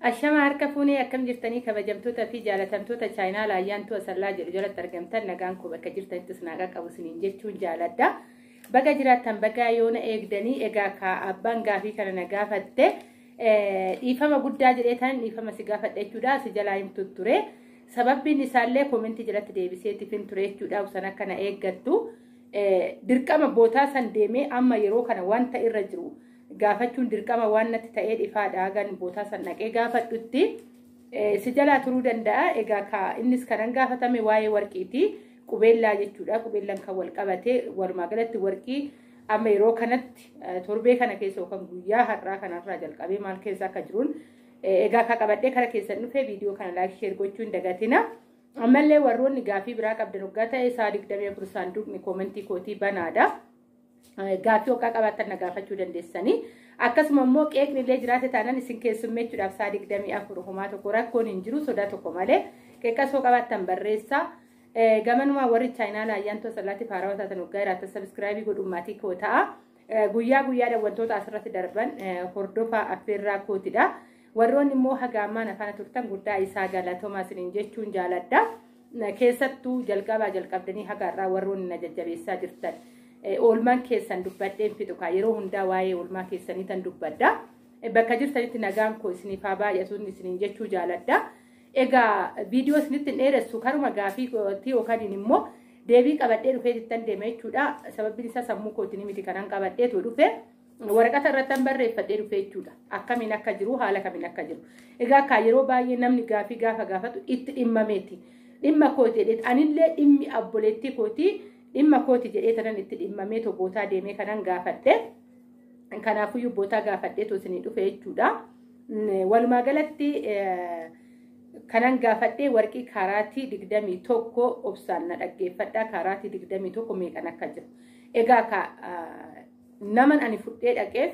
Ashama harka fuunee akkam jirtanii kabajamtoota fi jaalatamtoota chaayinaa laayyaantu asallaa jedhu jalatti argamtan nagaan koo bakka jirtanittis nagaa qabu isiniin jechuun jaaladha. Baga jiraattan bagaa yoona eegdanii egaa ka abbaan gaafii kana na gaafatte dhiifama guddaa jedhee tan dhiifama si gaafadha jechuudha. Si jalaa himtu ture. Sababbiin isaallee koomentii jalatti deebiseetii fin ture jechuudha. Usan akkana eeggattu dirqama bootaa san deemee amma yeroo kana wanta irra jiru gaafachuun dirqama waan natti ta'ee dhifaadha gan bootaa san naqee gaafadhutti si jalaa turuu danda'a. Egaa ka innis kanan gaafatame waa'ee warqiiti qubeellaa jechuudha. Qubeellaan kan wal qabatee walumaa galatti warqii amma yeroo kanatti torbee kana keessa yookaan guyyaa har'aa kanarraa jalqabee maal keessa akka jiruun egaa ka qabadhee kara keessan dhufee viidiyoo kana laayik sheer gochuun dagatina. Ammallee warroonni gaafii biraa qabdan waggaa ta'e isaa 24 saanduqni koomentii kootii banaadha. Gaafii hooqaa qabaatan na gaafachuu dandeessanii. Akkasuma immoo qeeqni illee jiraate taanaan isin keessummeechuudhaaf saa 24 homaa tokko rakkoon hin jiru sodaa tokko malee qeeqas hoo qabaatan barreessaa. Gamanumaa warri chaayinaa laayyaantu asallaatti faarawaa taatan waggaa jiraatan sabiskiraayibii godhummaatii koo ta'a. Guyyaa guyyaadhaan wantoota asirratti darban hordofaa affeerraa kootidha. Warroonni immoo haga ammaan afaan turtan guddaa isaa galatoomaa isiniin jechuun jaaladha. Keessattuu jalqabdanii haga irraa warroonni na jajjabeessaa jirtan. Oolmaan keessan dubbadheen fixukaa yeroo hundaa waa'ee oolmaa keessanii tan dubbadda. Bakka jirtanitti nagaan koo isiniif haa baay'atuun isiniin jechuu jaaladha. Egaa viidiyoo isinitti hin dheeressu karuma gaafii kootii yookaan immoo deebii qabadhee dhufee ittiin deema jechuudha. Sababbiin isaa sammuu kootiin miti kanan qabadheetu dhufe waraqata irratti barreeffadhee dhufe jechuudha. Akkamiin akka jiru haala kamiin akka jiru. Egaa akka yeroo baay'ee namni gaafii gaafa gaafatu itti dhimmameeti. Dhimma kooti jedheet anillee dhimmi abboleettii kootii dhimma kooti jedhee tanan itti dhimmamee bootaa deemee kanan gaafadhe. Kanaafuyyuu bootaa gaafadhee isinii dhufe jechuudha. Walumaa galatti kanan gaafadhee warqii kaaraatii 21 obsaan na dhaggeeffadha. Kaaraatii 21 meeqan akka jiru. Egaa naman ani fudhee dhaqeef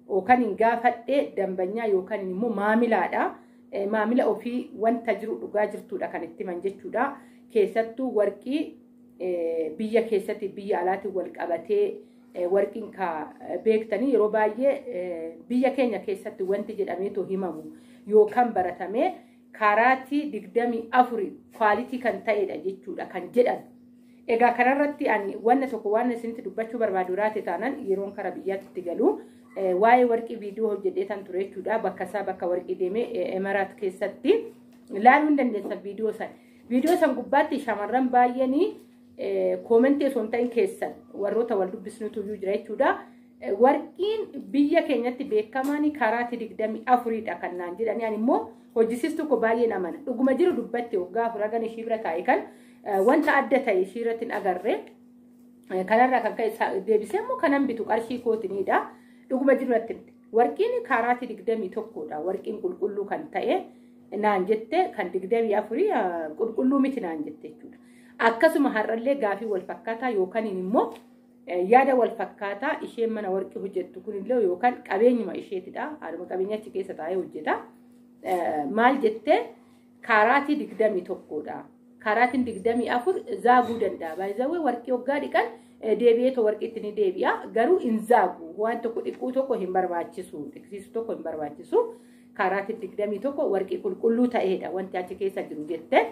yookaan hin gaafadhee dambanyaa yookaan immoo maamilaadha. Maamila ofii wanta jiru dhugaa jirtuudha kan itti himan jechuudha. Keessattuu warqii biyya keessatti biyya alaatti wal qabatee warqiin ka beektanii yeroo baay'ee biyya keenya keessatti wanti jedhameetu himamu yookaan baratamee kaaraatii 24 kwaalitii kan ta'edha jechuudha kan jedhan. Egaa kanarratti ani wanna tokko waan isinitti dubbachuu barbaadu raate taanan yeroon kara biyyaatti galu waa'ee warqii viidiyoo hojjedhee tan ture jechuudha. Bakka isaa bakka warqii deemee Emiraat keessatti ilaaluu hin dandeessan viidiyoo san. Viidiyoo san gubbaatti shamarran baay'anii koomentii osoo hin ta'in keessan warroota wal dubbisnutu jira jechuudha. Warqiin biyya keenyatti beekamaan kaaraatii 24dha kan naan jedhanii ani immoo hojjisiistu tokko baay'ee namana. Dhuguma jiru dubbatti waggaa furagan ishii bira taa'e kan wanta adda ta'e ishii irratti hin agarre. Kanarraa kan ka'e deebisee immoo kanan bitu qarshii kootinidha. Dhuguma jiru irratti warqiin kaaraatii 21dha. Warqiin qulqulluu kan ta'e naan jette kan 24 qulqulluu miti naan jette jechuudha. Akkasuma har'allee gaafii wal fakkaataa yookaan immoo yaada wal fakkaataa isheen mana warqii hojjettu kunillee yookaan qabeenyuma isheetidha. Haaluma qabeenyachi keessa taa'ee hojjeta. Maal jettee kaaraatii 21dha. Kaaraatiin 24 zaaguu danda'a. Baay'ee warqii waggaa dhiqan deebi'eetoo warqiitti ni deebi'a. Garuu hin zaagu. Waan tokko dhiquu tokko hin barbaachisu. Dhiqsiisuu tokko hin barbaachisu. Kaaraatiin 21 warqii qulqulluu ta'edha. Wanti achi keessa jiru jettee.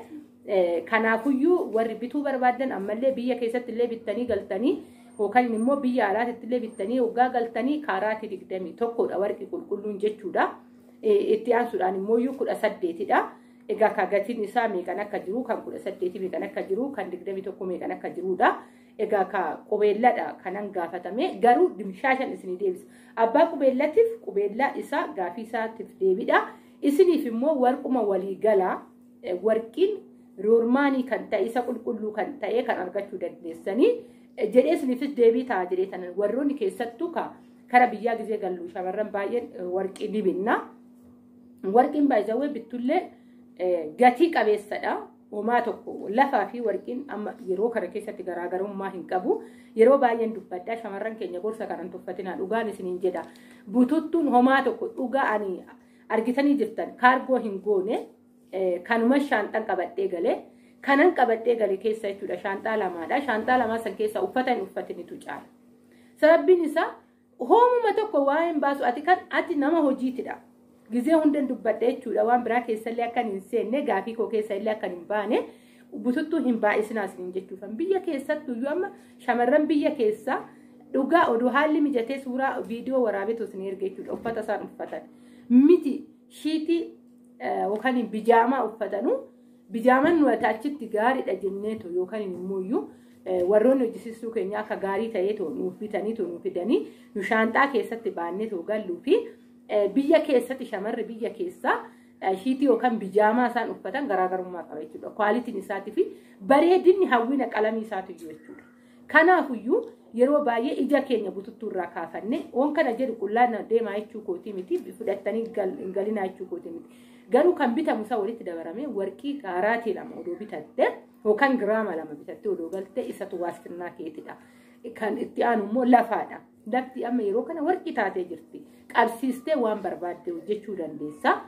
Kanaafuyyuu warri bituu barbaadan ammallee biyya keessatti illee bittanii galtanii yookaan immoo biyya alaatti illee bittanii waggaa galtanii kaaraatii 21dha warqii qulqulluun jechuudha. Itti aansuudhaan immoo 18dha. Egaa ka gatiin isaa meeqan akka jiru kan 18 meeqan akka jiru kan 21 meeqan akka jirudha. Egaa ka qubeelladha kanan gaafatame garuu dimshaashan isinii deebisa. Abbaa qubeellatiif qubeellaa isaa gaafii isaatiif deebidha. Isiniif immoo warquma walii galaa warqiin roormaanii kan ta'e isa qulqulluu kan ta'e kan argachuu dandeessanii jedhee isiniifis deebii ta'a jedhee tanan warroonni keessattuu kara biyyaa gizee gallu shamarran baay'een warqii ni binna. Warqiin baay'ee bittullee gatii qabeessadha. Homaa tokko lafaa fi warqiin amma yeroo kana keessatti garaagarummaa hin qabu. Yeroo baay'een dubbaddaa shamarran keenya gorsa kanan tuffatinaa dhugaan isiniin jedha. Bututtuun homaa tokko dhugaa ani argitanii jirtan kaargoo hin goone. Kanuma shaanxaan qabadhee galee kanan qabadhee galee keessa jechuudha. Shaanxaa lamaadha. Shaanxaa lamaa san keessa uffata hin uffatinitu caala. Sababbiin isaa hoomuma tokko waa hin baasu ati nama hojiitidha. gizee hunden dubbadhe jechuudha waan biraa keessallee akkan hin seenne gaafii koo keessallee akkan hin baane bututtuu hin baay'isinaas hin jechuufan biyya keessatti iyyuu amma shamarran biyya keessa dhugaa oduu haalli mijatee suuraa viidiyoo waraabetu isin erga jechuudha uffata isaan uffatan miti shiitii yookaan bijaamaa uffatanu bijaaman nu achitti gaariidha jenneetu yookaan immoo iyyuu warroonni hojjisiistuu keenya akka gaarii ta'eetu nuuf bitanii nuuf fidanii nu shaanxaa keessatti baanneetu galluu fi biyya keessatti shamarri biyya keessaa shiitii yookaan bijaamaa isaan uffatan garaagarummaa qaba jechuudha. Kwaalitiin isaatii fi bareedinni hawwina qalamii isaatu jechuudha. Kanaafiyyuu yeroo baay'ee ija keenya bututtuu irraa kaafannee waan kana jedhu qullaan deemaa jechuu kootii miti fudhattanii galinaa jechuu kootii miti. Garuu kan bitamu isaa walitti dabalamee warqii kaaraatii 2 odoo bitatte yookaan giraama 2 bitatte odoo galte isatu waastinnaa keetidha. Kan itti aanu immoo lafaadha. Lafti amma yeroo kana warqii taatee jirti. Qabsiistee waan barbaadde hojjechuu dandeessa.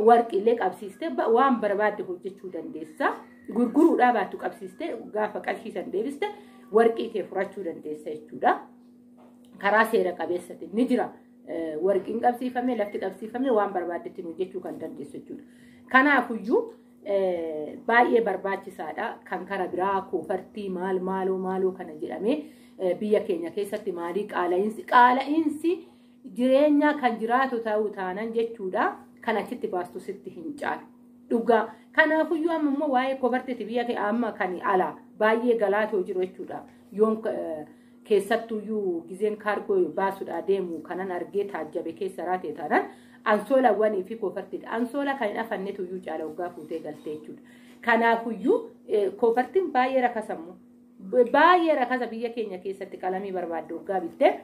Warqiilee qabsiistee waan barbaadde hojjechuu dandeessa. Gurguruudhaa baattu qabsiistee gaafa qarshiisan deebiste warqii kee furachuu dandeessa jechuudha. Karaa seera qabeessatti ni jira. Warqiin qabsiifamee lafti qabsiifamee waan barbaaddetti hojjechuu kan dandeessu jechuudha. Kanaafiyyuu baay'ee barbaachisaadha. Kan kara biraa koofartii maaloo kana jedhamee biyya keenya keessatti maalii qaala'insi jireenya kan jiraatu ta'uu taanan jechuudha. Kan achitti baastu sitti hin caalu. Dhugaa. Kanaafiyyuu amma immoo waa'ee koofartiiti biyya kee amma kan alaa baay'ee galaatoo jiru jechuudha. Yoon keessattuyyuu gizeen kaargoo baasuudhaa deemu kanan argee taajjabe keessa raatee taanaan ansoolawwanii fi koofartiidha. Ansoola kan hin afannetuyyuu caala waggaa fuutee galtee jechuudha. Kanaafiyyuu koofartiin baay'ee rakasammu. Baay'ee rakasa biyya keenya keessatti qalamii barbaadde waggaa bittee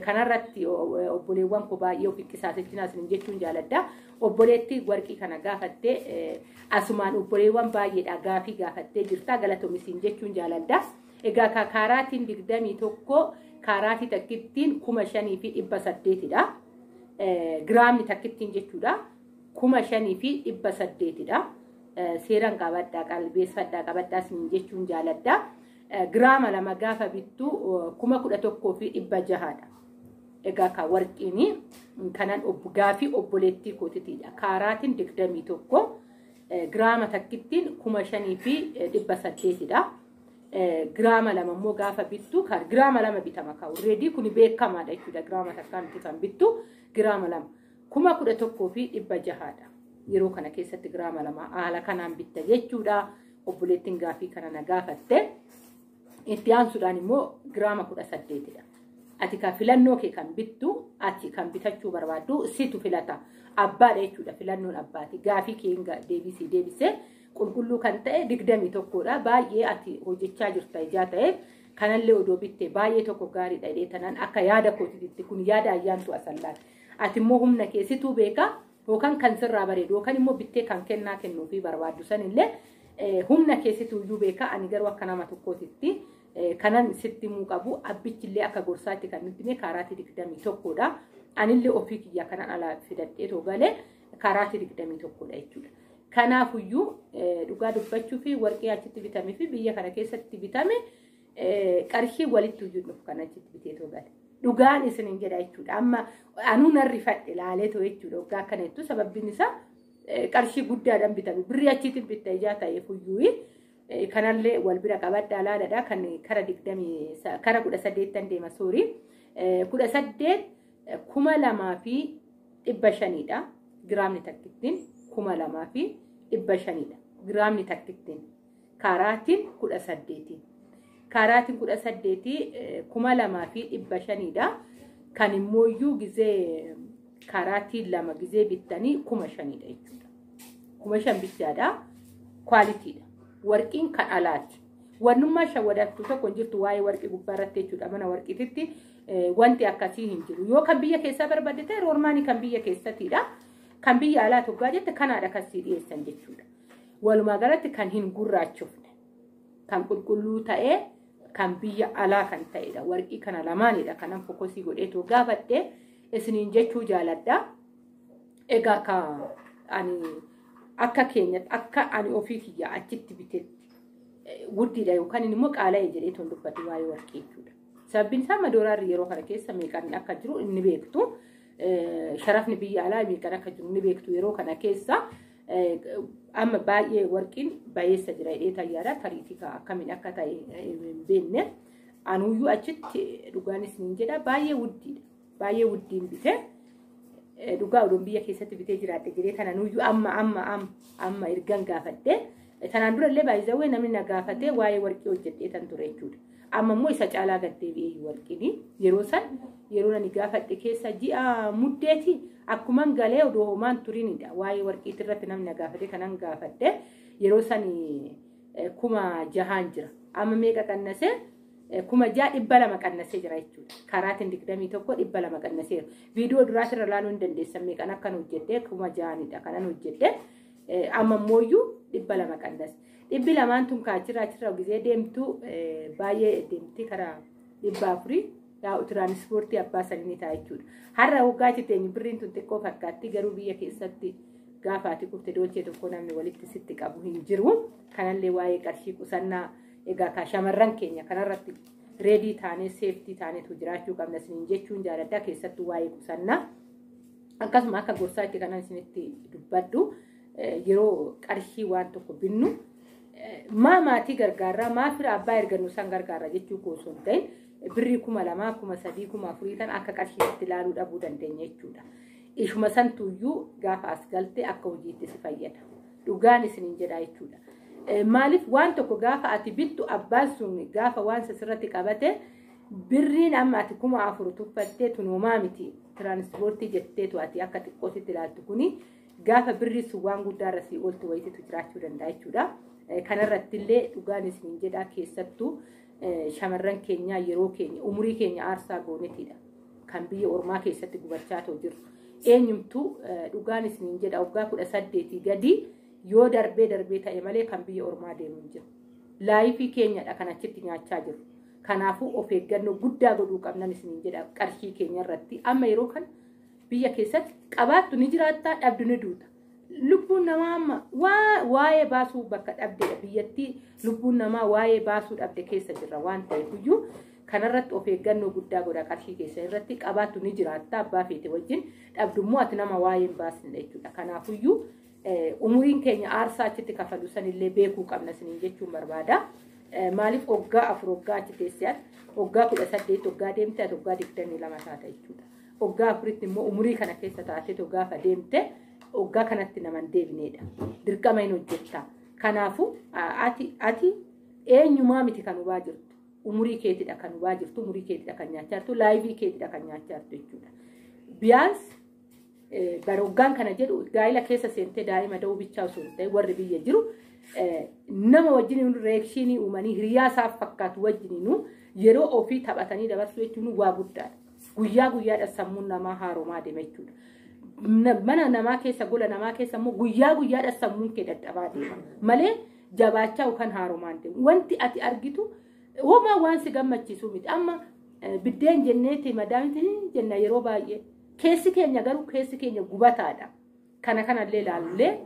kanarratti obboleewwan koo baay'ee of qisaasechinaas hin jechuun jaaladha. Obboleetti warqii kana gaafattee asumaan obboleewwan baay'eedha gaafii gaafattee jirta galatoomisin jechuun jaaladha. Egaa kaaraatiin 21 kaaraatii takkittiin 5,800dha. Giraamni takkittiin jechuudha 5,800dha. Seeraan qabadhaa qalbeeffadhaa qabadhaas hin jechuun jaaladha. Giraama 2 gaafa bittu 11,600dha. Egaa ka warqiini kanan gaafii obboleettii kootitiidha. Kaaraatiin 21 giraama takkittiin 5,800dha. Giraama 2 immoo gaafa bittu giraama 2 bitama ka already kun beekamaadha jechuudha. Giraama takkaan kan bittu giraama 2 11,600dha. Yeroo kana keessatti giraama 2 haala kanaan bitta jechuudha. Obboleettiin gaafii kana na gaafatte. Itti aansuudhaan immoo giraama 18dha. Ati kan filannoo kee kan bittu ati kan bitachuu barbaaddu situ filata. Abbaadha jechuudha filannoon abbaati. Gaafii kee deebisee qulqulluu kan ta'e 21dha. Baay'ee ati hojjechaa jirta ijaa ta'e kanallee odoo bitte baay'ee tokko gaariidha jedhee tanaan akka yaada kootiitti kun yaada ayyaantu asallaati. Ati immoo humna kee situu beeka yookaan kan sirraa bareedu yookaan immoo bittee kan kennaa kennuufii barbaaddu sanillee humna kee situu iyyuu beeka ani garuu akka nama tokkootitti kanan sitti muu qabu abbichillee akka gorsaatti kan nuti kaaraatii 21dha. Anillee ofii kiyya kanan ala fidadhee togalee kaaraatii 21dha jechuudha. Kanaafiyyuu dhugaa dubbachuu fi warqee achitti bitamee fi biyya kana keessatti bitame qarshii walitti hojjetuuf kan achitti bitee togale. Dhugaan isin hin jedha jechuudha. Amma anuu narri fadhe ilaalee too jechuudha. Waggaa akkana jettu sababbiin isaa qarshii guddaadhaan bitame. Birrii achitti bitta ijaa ta'eefuyyuu kanallee wal bira qabadhaa laadadha kan kara 18 deema soorii 18 2,500dha. Giraamni takkittiin 2,500dha. Giraamni takkittiin kaaraatiin 18. Kaaraatiin 18 2,500dha. Kan immoo iyyuu gizee kaaraatiin 2 gizee bittanii 5,000dha jechuudha. 5,000 bittaadha. Kwaalitiidha. Warqiin kan alaati. Wannummaa shawwadatu tokko jirtu waa'ee warqii gubbaarratti jechuudha. Mana warqiititti wanti akkasii hin jiru. Yoo kan biyya keessaa barbaadde ta'e roormaanii kan biyya keessatiidha. Kan biyya alaa toggaa jette kanaadha kasii dhiyeessan jechuudha. Walumaa galatti kan hin gurraachofne. Kan qulqulluu ta'ee kan biyya alaa kan ta'edha. Warqii kana lamaanidha. Kanan fokosii godhee too gaafadhe isiniin jechuu jaaladha. Egaa akka keenyatti akka ani ofii kiyya achitti bitetti guddiidha yookaan immoo qaala'ee jedhee toon dubbatu waa'ee warqee jechuudha. Sababbiin isaa madooraarri yeroo kana keessa meeqaan akka jiru inni beektu. sharafni biyya alaa miiqan akka jiru ni beektu yeroo kana keessa amma baay'ee warqiin bayeessa jira jedhee tayyaadha tariitii akkamiin akka ta'e hin beekne anuyyuu achitti dhugaanis niin jedha baay'ee wuddiin bitee dhugaa odoon biyya keessatti bitee jiraadhe jedhee kana nuyyuu amma ergan gaafadhe tanaan durallee baay'izawee namni na gaafatee waa'ee warqii hojjedhee tan ture jechuudha. Amma immoo isa caalaa gaddeebi'ee warqiin yeroo nani gaafadhe keessa ji'a muddeeti akkuma galee odoo homaan turinidha waa'ee warqiitti irratti namni na gaafate kanan gaafadhe yeroo sani 6,000 jira amma meeqa qannasee 6,200 qannasee jira jechuudha. Karaatiin 21 200 qannaseera. Viidiyoo duraatirra ilaaluu hin dandeessan meeqan akkan hojjedhee 6,000dha kanan hojjedhe amma mooyyuu 200 qannase. 200 tun kaachirraa gisee deemtu baay'ee deemti karaa 400 yaa tiraanispoortii abbaa sanii ta'a jechuudha. Har'a hoggaa chiteenyi birriin tun xiqqoo fakkaatti garuu biyya keessatti gaafaati kufte doolchee tokko namni walitti sitti qabu hin jiru. Kanallee waa'ee qarshii qusannaa egaa ka shamarran keenya kanarratti reedii taanee seeftii taaneetu jiraachuu qabna isiniin jechuun jaaladha keessattuu waa'ee qusannaa akkasuma akka gorsaatti kanan isinitti dubbadhu yeroo qarshii waan tokko binnu maatii gargaarraa maa fira abbaa ergannu san gargaarra jechuu osoo hin ta'in birrii 2,000 3,000 4,000 tan akka qarshiitti ilaaluu dhabuu dandeenya jechuudha. Ishuma santuyyuu gaafa as galte akka hojiitti si fayyada. Dhugaan isiniin jedha jechuudha. Maaliif waan tokko gaafa ati bittu abbaan sun gaafa waan sirratti qabate birriin amma ati 4,000 tuffattee tunoomaa miti tiraanispoortii jetteetu ati akka xiqqootitti ilaaltu kuni gaafa birrii sun waan guddaarra si ooltu wayititu jiraachuu danda'a jechuudha. Kanarratti illee dhugaan isiniin jedha keessattuu shamarran keenya yeroo keenya umurii keenya aarsaa goonetidha kan biyya ormaa keessatti gubachaa jiru. Eenyumtuu dhugaan isiniin jedha waggaa 18 gadi yoo darbee ta'e malee kan biyya ormaa deemu hin jiru. Laayifii keenyadha kan achitti nyaachaa jiru. Kanaafuu of eeggannoo guddaa godhuu qabnan isiniin jedha qarshii keenya irratti. Amma yeroo kan biyya keessatti qabaattu ni jiraattaa dhabdu ni duuta. Lubbuun namaa amma waa'ee baasuu bakka dhabdeedha biyyattii lubbuun namaa waa'ee baasuu dhabde keessa jirra waan ta'eef iyyuu kanarratti of eeggannoo guddaa godha qarshii keessa irratti qabaattu ni jiraattaa abbaa feete wajjin dhabdummoo ati nama waa'ee hin baasne jechuudha. Kanaafuyyuu umuriin keenya aarsaa achitti kafalu sanillee beekuu qabna isiniin jechuun barbaada. Maaliif waggaa 4 waggaa achi teessee waggaa 18 waggaa deemte waggaa 22 taata jechuudha. Waggaa 4tti immoo umurii kana keessa taatee waggaa deemte waggaa kanatti naman deebinedha. Dirqama hin hojjetta. Kanaafuu ati eenyumaa miti kan hubaa jirtu. Umurii keetidha kan hubaa jirtu. Umurii keetidha kan nyaachaa jirtu. Laayivii keetidha kan nyaachaa jirtu jechuudha. Biyaans baroggaan kana jedhu gaa'ila keessa seentee daa'ima da'uu bichaa osoo hin ta'in warri biyya jiru nama wajjin reekshinii uumanii hiriyaa isaaf fakkaatu wajjiniinu yeroo ofii taphatanii dabarsuu jechuun waa guddaadha. Guyyaa guyyaadha sammuun namaa haaromaa deema jechuudha. Mana namaa keessa gola namaa keessa immoo guyyaa guyyaadha sammuun kee dadhabaa deema malee jabaachaa kan haaromaan deemu. Wanti ati argitu homaa waan si gammachiisu miti. Amma biddeen jenneeti madaamiti jenna yeroo baay'ee. Keessi keenya garuu keessi keenya gubataadha. Kanallee ilaallee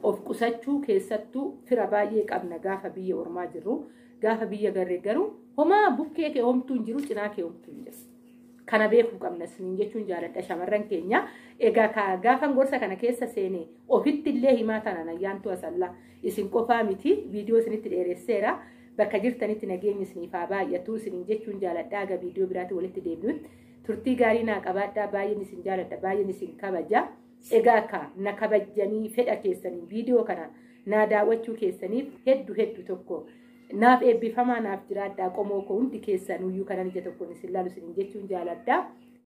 of qusachuu keessattuu fira baay'ee qabna gaafa biyya ormaa jirru gaafa biyya garee garuu homaa bukkee kee homtuu hin jiru cinaa kee homtuu hin jiru. Kana beekuu qabna isiniin jechuun jaaladha shamarran keenya. Egaa gaafa gorsa kana keessa seenee ofitti illee himaa tanan ayyaantu asallaa isin qofaa miti viidiyoo isinitti dheeresseera. Bakka jirtanitti nageenyi isiniif haa baay'atu isiniin jechuun jaaladha. Aga viidiyoo biraatti walitti deebinutti. Turtii gaarii naa qabaadhaa baay'een isin jaaladha baay'een isin kabaja. Egaa na kabajanii fedha keessanii viidiyoo kana naa daawwachuu keessaniif hedduu tokko naaf eebbifamaa naaf jiraadhaa qomoo koo hundi keessanuyyuu kanan ija tokkoon isin laalu isin jechuun jaaladha.